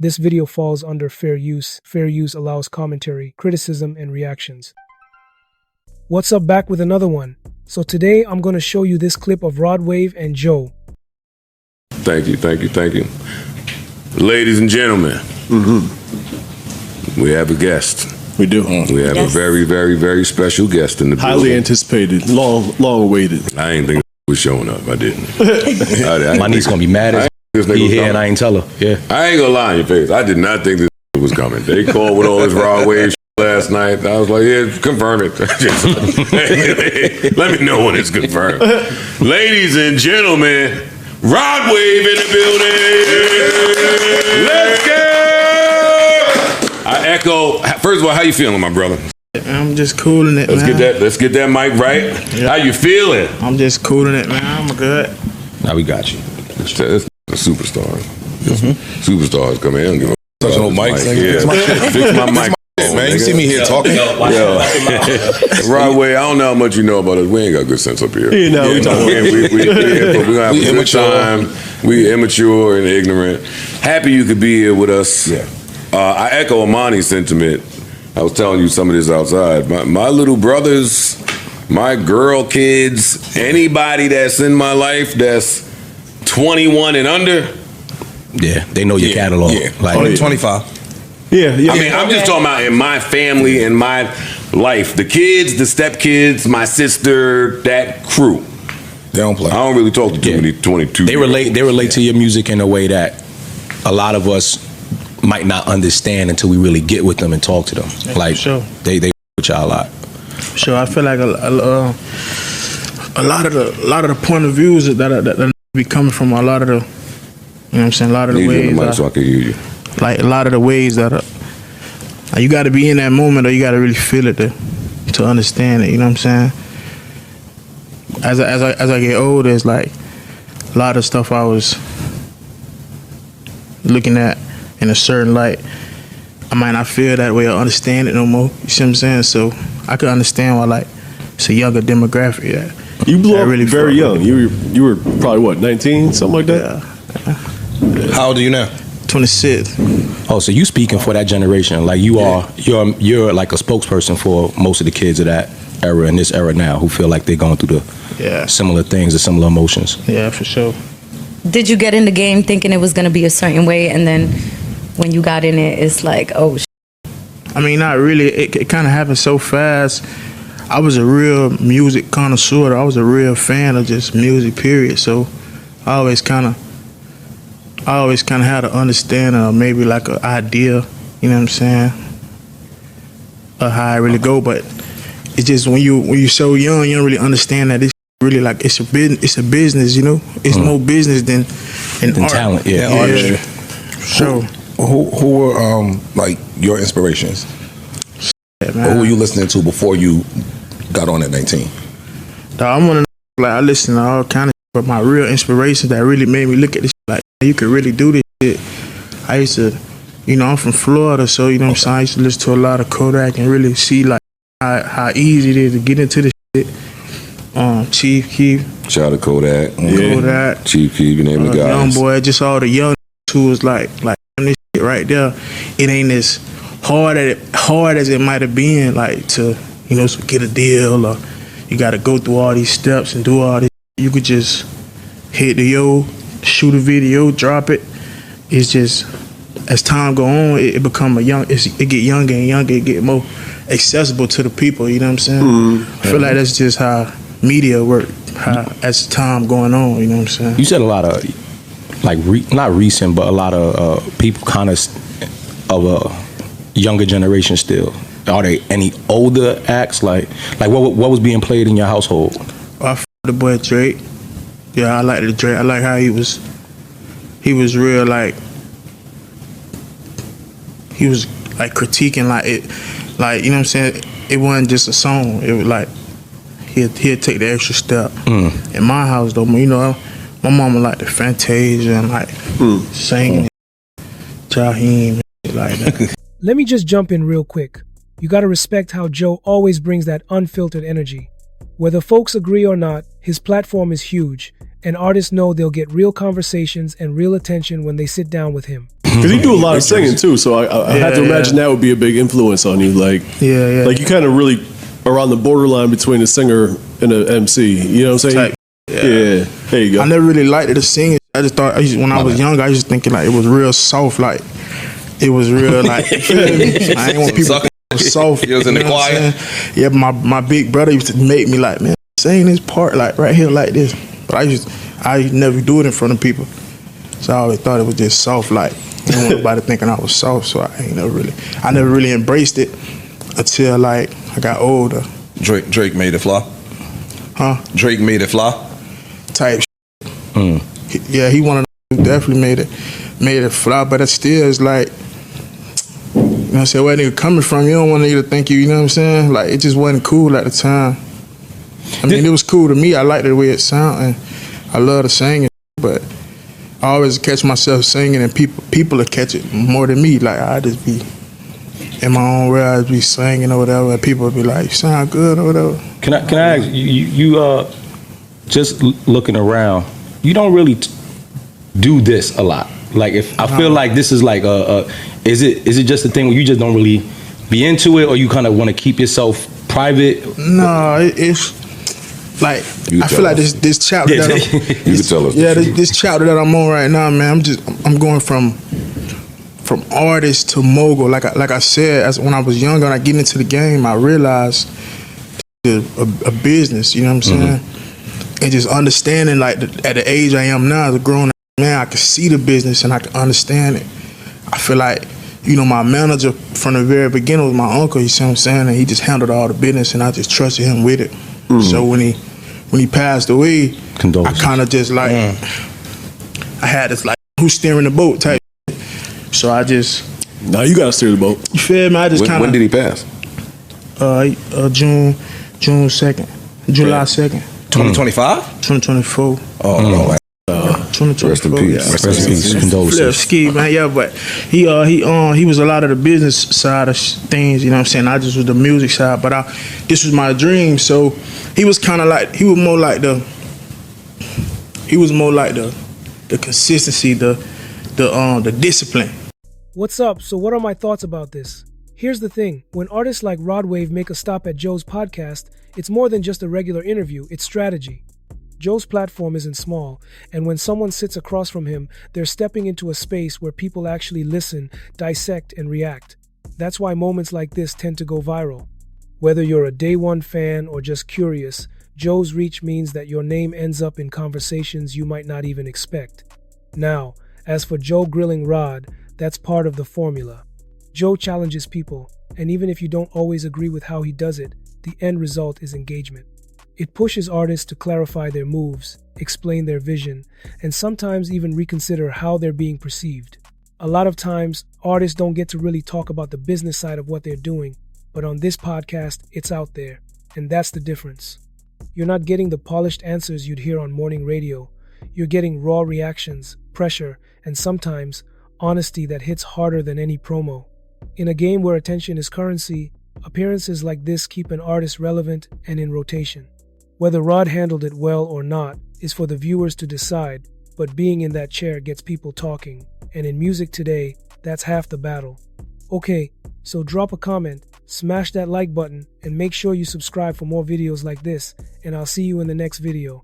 This video falls under fair use. Fair use allows commentary, criticism, and reactions. What's up, back with another one. So today I'm going to show you this clip of Rod Wave and Joe. Thank you. Ladies and gentlemen, we have a guest. We do. We have a very, very, very special guest in the building. Highly anticipated, long awaited. I ain't think he was showing up. I didn't. My niece gonna be mad as he here and I ain't tell her. Yeah. I ain't gonna lie in your face. I did not think this was coming. They called with all this Rod Wave last night. I was like, yeah, confirm it. Let me know when it's confirmed. Ladies and gentlemen, Rod Wave in the building. Let's go. I echo. First of all, how you feeling, my brother? I'm just cooling it, Let's get that mic right. Yeah. How you feeling? I'm just cooling it, man. I'm good. Now we got you. It's a superstar. Superstars come in. Give touch no mics. Fix my mic. Man, you see me here talking? Rod Wave, I don't know how much you know about us. We ain't got good sense up here. We gonna have a good time. We immature and ignorant. Happy you could be here with us. Yeah. I echo Amani's sentiment. I was telling you some of this outside. My little brothers, my girl kids, anybody that's in my life that's 21 and under. Yeah, they know your catalog. Yeah. Like 25. Yeah. I mean, I'm just talking about in my family, in my life. The kids, the stepkids, my sister, that crew. They don't play. I don't really talk to too many 22. They relate to your music in a way that a lot of us might not understand until we really get with them and talk to them. Yeah, like sure. They with y'all a lot. Sure, I feel like a lot of the point of views that be coming from a lot of the, you know what I'm saying, a lot of the ways. So I can hear you. Like a lot of the ways that you got to be in that moment, or you got to really feel it to understand it. You know what I'm saying? As I get older, it's like a lot of stuff I was looking at in a certain light, I might not feel that way or understand it no more. You see what I'm saying? So I could understand why, like, it's a younger demographic. Yeah. You blew up really very young. You were probably what, 19, something like that? Yeah. How old are you now? 26. Oh, so you speaking for that generation? Like you're like a spokesperson for most of the kids of that era and this era now who feel like they're going through the similar things or similar emotions. Yeah, for sure. Did you get in the game thinking it was going to be a certain way, and then when you got in it, it's like, oh, I mean, not really. It kind of happened so fast. I was a real music connoisseur. I was a real fan of just music, period. So I always kind of had an understanding or maybe like an idea, you know what I'm saying, of how I really go. But it's just when you're so young, you don't really understand that it's really like it's a business, you know. It's more business than art. Talent, artistry. Sure. Who were like your inspirations? Yeah, or who were you listening to before you got on at 19? I'm one of the, like, I listen to all kind of shit, but my real inspiration that really made me look at this shit, like, you could really do this shit. I used to, you know, I'm from Florida, so you know what I'm saying, I used to listen to a lot of Kodak and really see like how easy it is to get into this shit. Chief Keef. Shout out to Kodak. Kodak. Chief Keef, you name the guys. Young boy, just all the young who was like this shit right there. It ain't as hard as it might have been, like to, you know, get a deal, or you got to go through all these steps and do all this. You could just hit the shoot a video, drop it. It's just, as time go on, it become it get younger and younger. It get more accessible to the people. You know what I'm saying? Mm-hmm. I feel like that's just how media work. How as time going on, you know what I'm saying? You said a lot of like not recent, but a lot of people kind of a younger generation still. Are there any older acts like what was being played in your household? I the boy Drake. Yeah, I like the Drake. I like how he was real, like he was like critiquing like it, like, you know what I'm saying. It wasn't just a song. It was like he'd take the extra step. In my house though, you know, my mama liked the Fantasia and like singing, Jaheim, like that. Let me just jump in real quick. You gotta respect how Joe always brings that unfiltered energy. Whether folks agree or not, His platform is huge, and artists know they'll get real conversations and real attention when they sit down with him. Because you do a lot of singing too, so I had to imagine that would be a big influence on you. Like, like you kind of really are on the borderline between a singer and an MC. You know what I'm saying? Yeah. There you go. I never really liked it to sing. I just thought when I was younger, I was just thinking like it was real soft, like it was real like. You feel me? I ain't want people to think it was soft. You was in the choir. Yeah, my big brother used to make me like, man, sing this part like right here like this. But I never do it in front of people, so I always thought it was just soft like. I didn't want nobody thinking I was soft, so I never really embraced it until like I got older. Drake made it fly. Huh? Drake made it fly. Type. Yeah, he one of them who definitely made it fly, but it still is like, you know what I'm saying, where nigga coming from, you don't want nigga to think you know what I'm saying? Like, it just wasn't cool at the time. I mean, it was cool to me. I liked the way it sounded, and I love the singing, but I always catch myself singing, and people will catch it more than me. Like, I just be in my own way, I just be singing or whatever, and people will be like, you sound good or whatever. Can I ask you, just looking around, you don't really do this a lot. Like, if I feel like this is like is it just a thing where you just don't really be into it, or you kind of want to keep yourself private? No, it's like I feel like this chapter that you can tell us. Yeah, this chapter that I'm on right now, man. I'm going from artist to mogul. Like I said, when I was younger and I get into the game, I realized a business. You know what I'm saying? And just understanding, like, at the age I am now, as a grown man, I can see the business and I can understand it. I feel like, you know, my manager from the very beginning was my uncle, you see what I'm saying? And he just handled all the business, and I just trusted him with it. So when he passed away, I kind of just, like, I had this, like, who's steering the boat type. So I just... Now you got to steer the boat. You feel me? I just kind of... When did he pass? June 2nd. July 2nd. 2025? 2024. Oh, no. 2024. Rest in peace. Rest in peace. Condolences. Ski, man, yeah, but he was a lot of the business side of things, you know what I'm saying? I just was the music side, but this was my dream. So he was kind of like, he was more like the consistency, the discipline. What's up? So what are my thoughts about this? Here's the thing. When artists like Rodwave make a stop at Joe's podcast, it's more than just a regular interview, it's strategy. Joe's platform isn't small, and when someone sits across from him, they're stepping into a space where people actually listen, dissect, and react. That's why moments like this tend to go viral. Whether you're a day one fan or just curious, Joe's reach means that your name ends up in conversations you might not even expect. Now, as for Joe grilling Rod, that's part of the formula. Joe challenges people, and even if you don't always agree with how he does it, the end result is engagement. It pushes artists to clarify their moves, explain their vision, and sometimes even reconsider how they're being perceived. A lot of times, artists don't get to really talk about the business side of what they're doing, but on this podcast, it's out there, and that's the difference. You're not getting the polished answers you'd hear on morning radio. You're getting raw reactions, pressure, and sometimes honesty that hits harder than any promo. In a game where attention is currency, appearances like this keep an artist relevant and in rotation. Whether Rod handled it well or not is for the viewers to decide, but being in that chair gets people talking, and in music today, that's half the battle. Okay, so drop a comment, smash that like button, and make sure you subscribe for more videos like this, and I'll see you in the next video.